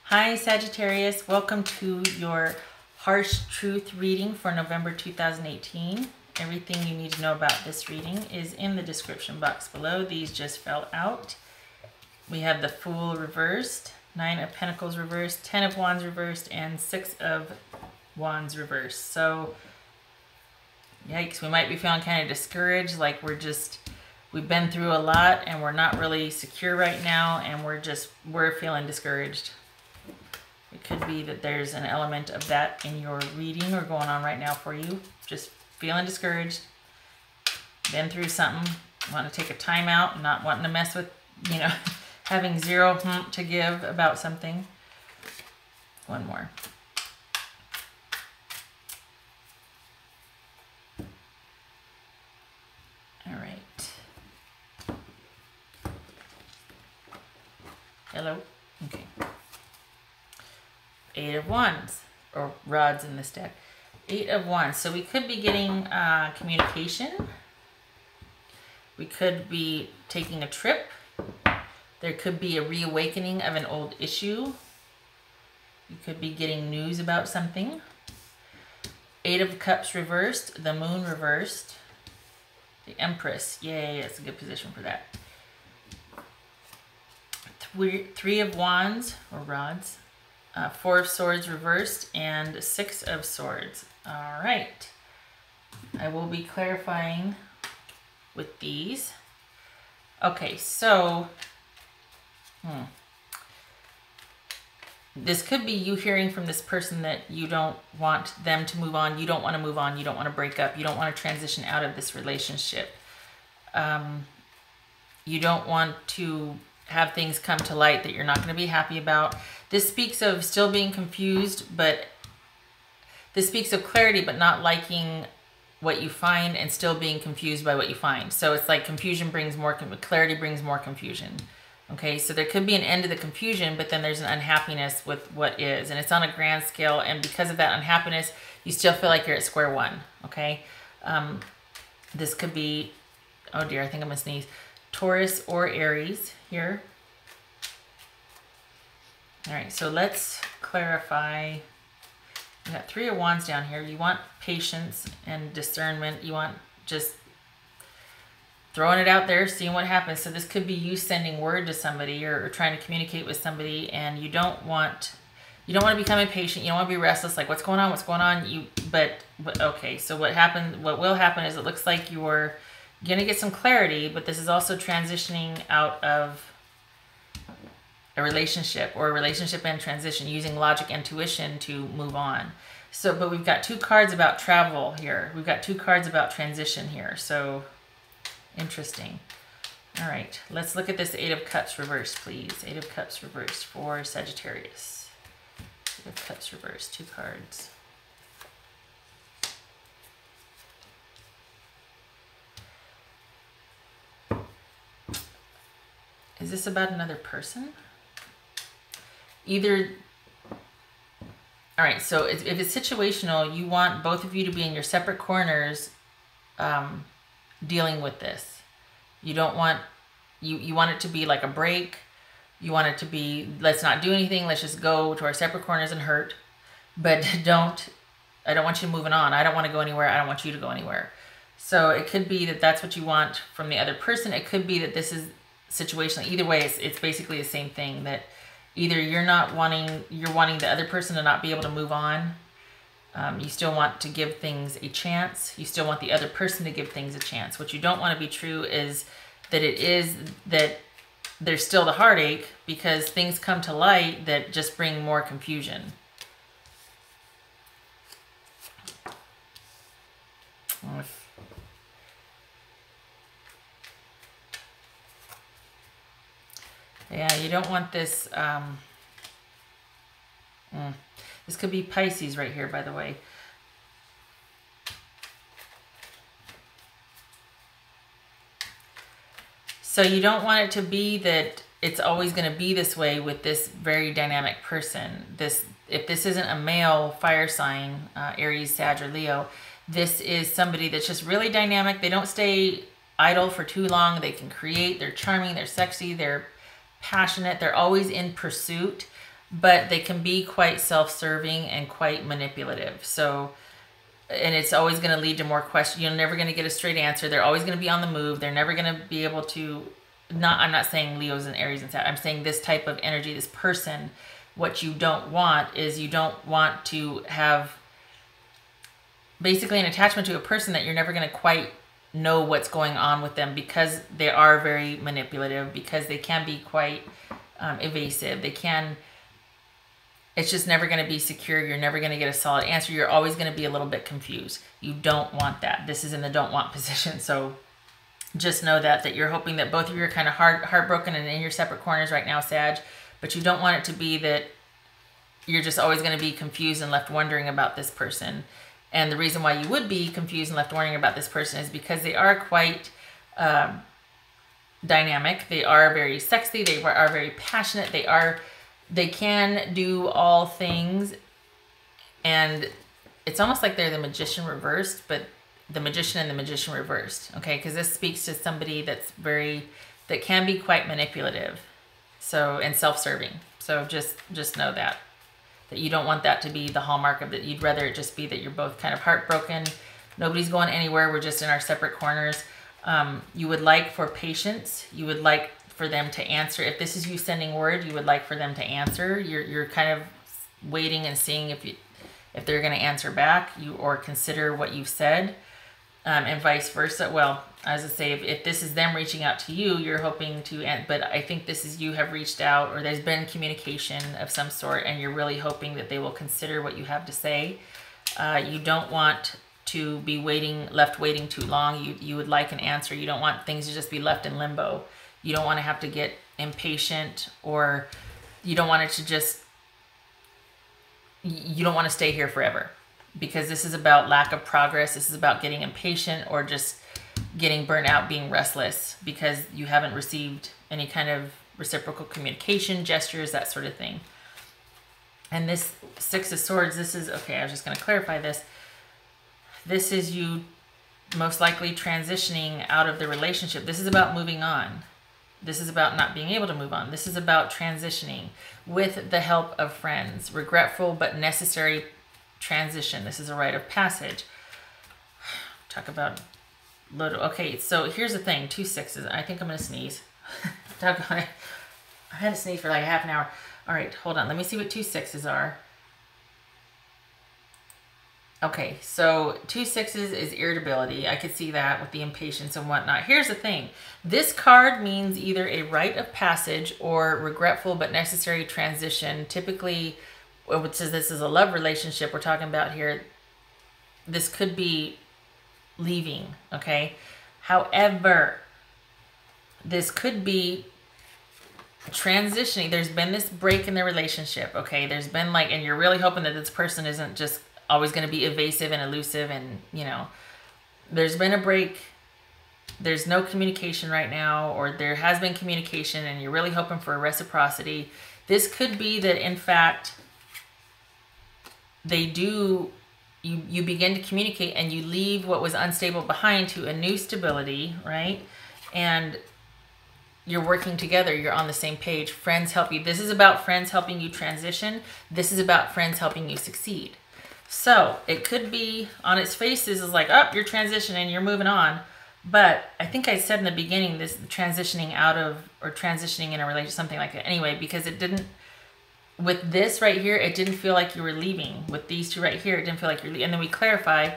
Hi Sagittarius, welcome to your Harsh Truth reading for November 2018. Everything you need to know about this reading is in the description box below. These just fell out. We have the Fool reversed, 9 of Pentacles reversed, 10 of Wands reversed, and 6 of Wands reversed. So, yikes, we might be feeling kind of discouraged, like we've been through a lot and we're not really secure right now, and we're feeling discouraged. It could be that there's an element of that in your reading or going on right now for you. Just feeling discouraged, been through something, want to take a time out, not wanting to mess with, having zero to give about something. One more. All right. Hello? Okay. 8 of Wands, or rods in this deck. 8 of Wands. So we could be getting communication. We could be taking a trip. There could be a reawakening of an old issue. You could be getting news about something. 8 of Cups reversed. The Moon reversed. The Empress. Yay, that's a good position for that. 3 of Wands, or rods. 4 of Swords reversed, and 6 of Swords. All right. I will be clarifying with these. Okay, so this could be you hearing from this person that you don't want them to move on. You don't want to move on. You don't want to break up. You don't want to transition out of this relationship. You don't want to have things come to light that you're not going to be happy about. This speaks of still being confused, but this speaks of clarity, but not liking what you find and still being confused by what you find. So it's like confusion brings more, clarity brings more confusion. Okay, so there could be an end to the confusion, but then there's an unhappiness with what is, and it's on a grand scale, and because of that unhappiness, you still feel like you're at square one, okay? This could be, oh dear, I think I'm gonna sneeze, Taurus or Aries here. All right, so let's clarify. We got 3 of Wands down here. You want patience and discernment. You want just throwing it out there, seeing what happens. So this could be you sending word to somebody or trying to communicate with somebody, and you don't want to become impatient. You don't want to be restless, like what's going on, what's going on. But okay, so what will happen is it looks like you're gonna get some clarity, but this is also transitioning out of a relationship, or a relationship and transition, using logic, intuition to move on. So, but we've got 2 cards about travel here. We've got 2 cards about transition here. So interesting. All right, let's look at this 8 of Cups reversed, please. 8 of Cups reversed for Sagittarius. 8 of Cups reversed, 2 cards. Is this about another person? Either, all right, so if it's situational, you want both of you to be in your separate corners dealing with this. You don't want, you want it to be like a break. You want it to be, let's not do anything, let's just go to our separate corners and hurt. But I don't want you moving on. I don't want to go anywhere. I don't want you to go anywhere. So it could be that that's what you want from the other person. It could be that this is situational. Either way, it's basically the same thing, that either you're wanting the other person to not be able to move on. You still want to give things a chance. You still want the other person to give things a chance. What you don't want to be true is that there's still the heartache, because things come to light that just bring more confusion. Yeah, you don't want this. This could be Pisces right here, by the way. So you don't want it to be that it's always going to be this way with this very dynamic person. If this isn't a male fire sign, Aries, Sag, or Leo, this is somebody that's just really dynamic. They don't stay idle for too long. They can create. They're charming. They're sexy. They're passionate. They're always in pursuit. but they can be quite self-serving and quite manipulative. So, and it's always going to lead to more questions. You're never going to get a straight answer. They're always going to be on the move. They're never going to be able to, I'm not saying Leos and Aries and Sag. I'm saying this type of energy, this person, what you don't want is you don't want to have basically an attachment to a person that you're never going to quite know what's going on with them, because they are very manipulative, because they can be quite evasive. They can, it's just never going to be secure. You're never going to get a solid answer. You're always going to be a little bit confused. You don't want that. This is in the don't want position. So just know that you're hoping that both of you are kind of heartbroken and in your separate corners right now, Sag, but you don't want it to be that you're just always going to be confused and left wondering about this person. And the reason why you would be confused and left wondering about this person is because they are quite dynamic. They are very sexy. They are very passionate. They can do all things. And it's almost like they're the magician reversed, but the magician and the magician reversed. Okay, because this speaks to somebody that can be quite manipulative, so, and self-serving. So just know that you don't want that to be the hallmark of it. You'd rather it just be that you're both kind of heartbroken. Nobody's going anywhere. We're just in our separate corners. You would like for patience. You would like for them to answer. If this is you sending word, you would like for them to answer. You're kind of waiting and seeing if they're going to answer back or consider what you've said, and vice versa. Well, as I say, if this is them reaching out to you, you're hoping to, but I think this is you have reached out, or there's been communication of some sort, and you're really hoping that they will consider what you have to say. You don't want to be left waiting too long. You would like an answer. You don't want things to just be left in limbo. You don't want to have to get impatient, or you don't want it to just, you don't want to stay here forever, because this is about lack of progress. This is about getting impatient or just getting burnt out, being restless because you haven't received any kind of reciprocal communication, gestures, that sort of thing. And this Six of Swords, this is, okay, I was just going to clarify this. This is you most likely transitioning out of the relationship. This is about moving on. This is about not being able to move on. This is about transitioning with the help of friends. Regretful but necessary transition. This is a rite of passage. Talk about little. Okay, so here's the thing. 2 6s. I think I'm going to sneeze. I had to sneeze for like half an hour. All right, hold on. Let me see what 2 6s are. Okay, so 2 6s is irritability. I could see that with the impatience and whatnot. Here's the thing. This card means either a rite of passage or regretful but necessary transition. Typically, which says this is a love relationship we're talking about here, this could be leaving, okay? However, this could be transitioning. There's been this break in the relationship, okay? There's been like, and you're really hoping that this person isn't just always going to be evasive and elusive, and, you know, there's been a break. There's no communication right now, or there has been communication and you're really hoping for a reciprocity. This could be that, in fact, they do, you begin to communicate and you leave what was unstable behind to a new stability, right? And you're working together. You're on the same page. Friends help you. This is about friends helping you transition. This is about friends helping you succeed. So it could be on its face, this is like, oh, you're transitioning, you're moving on. But I think I said in the beginning, this transitioning out of, or transitioning in a relationship, something like that. Anyway, because it didn't, with this right here, it didn't feel like you were leaving. With these two right here, it didn't feel like you're leaving. And then we clarify,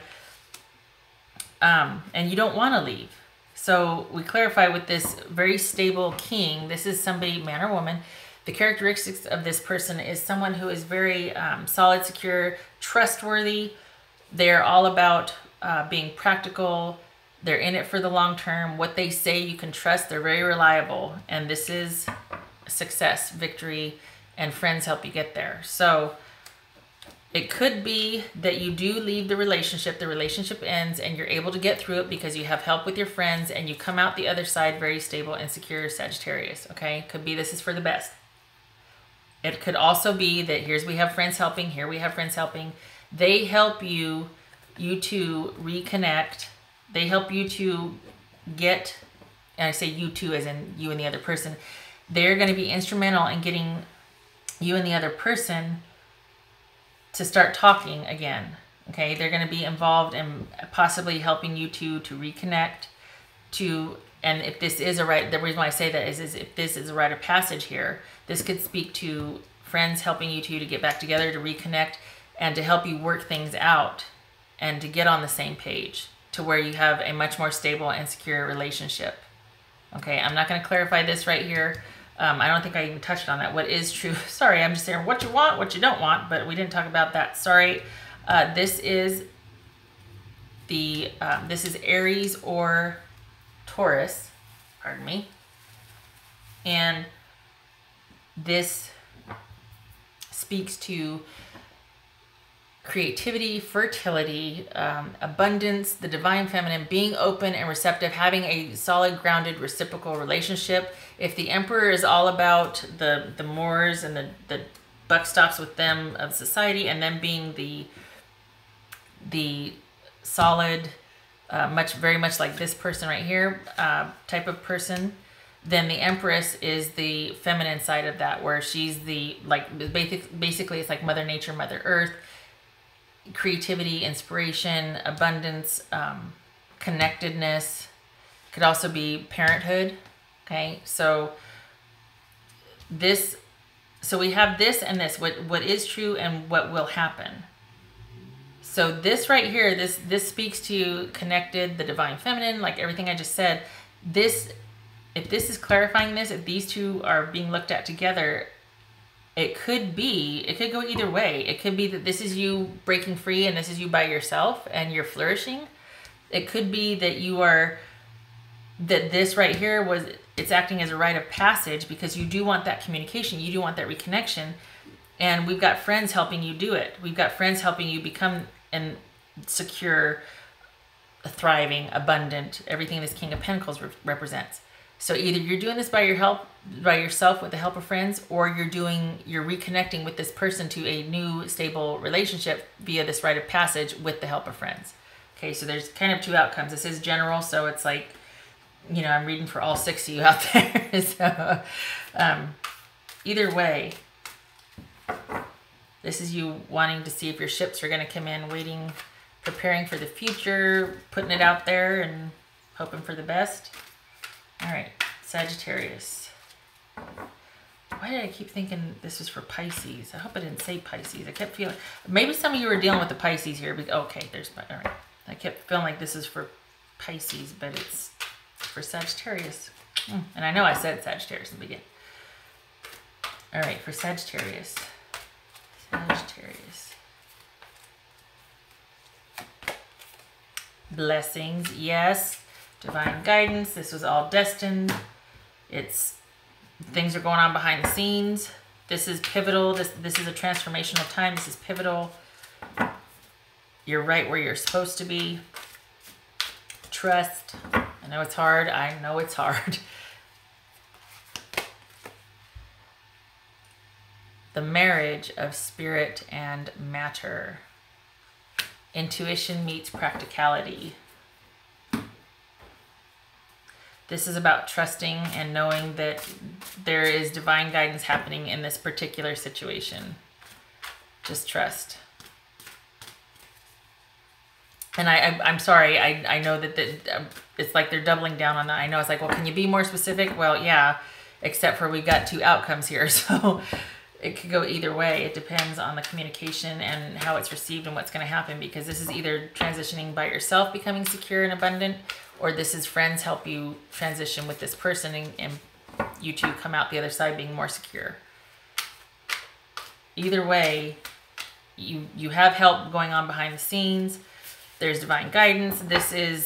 and you don't want to leave. So we clarify with this very stable king. This is somebody, man or woman. The characteristics of this person is someone who is very solid, secure, trustworthy. They're all about being practical. They're in it for the long term. What they say you can trust. They're very reliable. And this is success, victory, and friends help you get there. So it could be that you do leave the relationship ends, and you're able to get through it because you have help with your friends, and you come out the other side very stable and secure, Sagittarius, okay? Could be this is for the best. It could also be that we have friends helping, here we have friends helping. They help you two reconnect. They help you to get, and I say you two as in you and the other person, they're going to be instrumental in getting you and the other person to start talking again. Okay, they're going to be involved in possibly helping you two to reconnect, and if this is the reason why I say that is if this is a rite of passage here, this could speak to friends helping you two to get back together, to reconnect, and to help you work things out and to get on the same page to where you have a much more stable and secure relationship. Okay, I'm not going to clarify this right here. I don't think I even touched on that. What is true? Sorry, I'm just saying what you want, what you don't want, but we didn't talk about that. Sorry. This is Aries or Taurus, pardon me. And this speaks to creativity, fertility, abundance, the divine feminine, being open and receptive, having a solid, grounded, reciprocal relationship. If the Emperor is all about the mores and the buck stops with them of society, and then being the solid, very much like this person right here, type of person, then the Empress is the feminine side of that, where she's the, basically it's like Mother Nature, Mother Earth, creativity, inspiration, abundance, connectedness. Could also be parenthood. Okay, so we have this and this, what is true and what will happen. So this right here, this speaks to connected, the divine feminine, like everything I just said. If this is clarifying this, if these two are being looked at together, it could go either way. It could be that this is you breaking free and this is you by yourself and you're flourishing. It could be that this right here it's acting as a rite of passage, because you do want that communication, you do want that reconnection, and we've got friends helping you do it. We've got friends helping you become and secure, thriving, abundant, everything this King of Pentacles represents. So either you're doing this by yourself with the help of friends, or you're reconnecting with this person to a new stable relationship via this rite of passage with the help of friends. Okay, so there's kind of two outcomes. This is general, so it's like, I'm reading for all 6 of you out there. So either way, this is you wanting to see if your ships are going to come in, waiting, preparing for the future, putting it out there and hoping for the best. All right, Sagittarius. Why did I keep thinking this was for Pisces? I hope I didn't say Pisces. I kept feeling, maybe some of you were dealing with the Pisces here. But okay, all right. I kept feeling like this is for Pisces, but it's for Sagittarius. And I know I said Sagittarius in the beginning. All right, for Sagittarius. Blessings, yes. Divine guidance. This was all destined. Things are going on behind the scenes. This is pivotal. This is a transformational time. This is pivotal. You're right where you're supposed to be. Trust. I know it's hard. I know it's hard. The marriage of spirit and matter. Intuition meets practicality. This is about trusting and knowing that there is divine guidance happening in this particular situation. Just trust. And I'm sorry, I know that it's like they're doubling down on that. I know it's like, well, can you be more specific? Well, yeah, except for we got 2 outcomes here. So it could go either way. It depends on the communication and how it's received and what's going to happen, because this is either transitioning by yourself, becoming secure and abundant, or this is friends help you transition with this person and you two come out the other side being more secure. Either way, you have help going on behind the scenes. There's divine guidance. This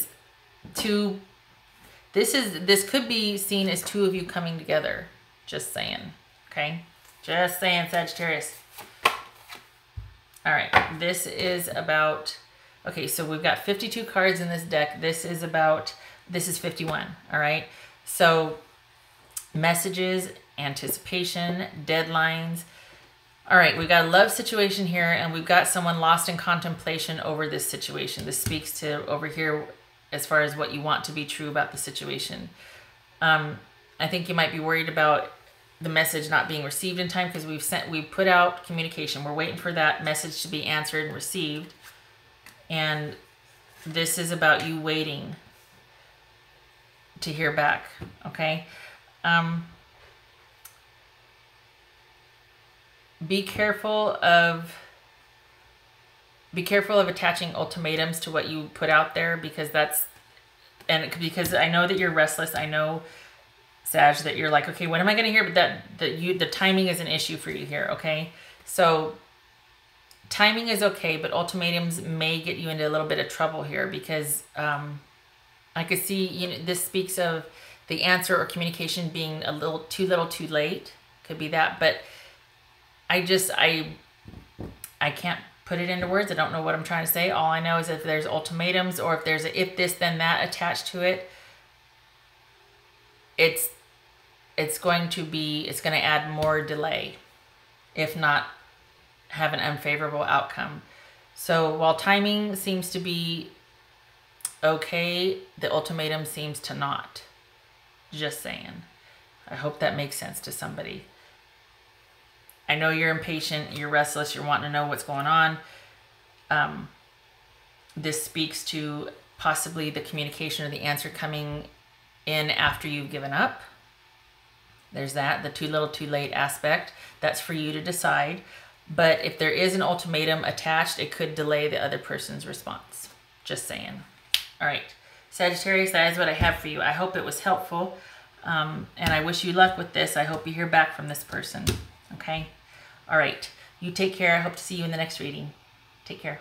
could be seen as 2 of you coming together. Just saying. Okay? Just saying, Sagittarius. All right. This is about... Okay, so we've got 52 cards in this deck. This is 51. All right? So messages, anticipation, deadlines. All right, we've got a love situation here, and we've got someone lost in contemplation over this situation. This speaks to over here as far as what you want to be true about the situation. I think you might be worried about the message not being received in time, because we put out communication. We're waiting for that message to be answered and received. And this is about you waiting to hear back, okay? Be careful of attaching ultimatums to what you put out there, because because I know that you're restless. I know, Sag, that you're like, okay, when am I going to hear? But the timing is an issue for you here, okay? So timing is okay, but ultimatums may get you into a little bit of trouble here, because I could see, this speaks of the answer or communication being a little too late. Could be that, but I can't put it into words. I don't know what I'm trying to say. All I know is if there's ultimatums, or if there's a if this then that attached to it, it's going to add more delay, if not have an unfavorable outcome. So while timing seems to be okay, the ultimatum seems to not. Just saying. I hope that makes sense to somebody. I know you're impatient, you're restless, you're wanting to know what's going on. This speaks to possibly the communication or the answer coming in after you've given up. There's that, the too little too late aspect. That's for you to decide. But if there is an ultimatum attached, it could delay the other person's response. Just saying. All right, Sagittarius, that is what I have for you. I hope it was helpful. And I wish you luck with this. I hope you hear back from this person. Okay? All right. You take care. I hope to see you in the next reading. Take care.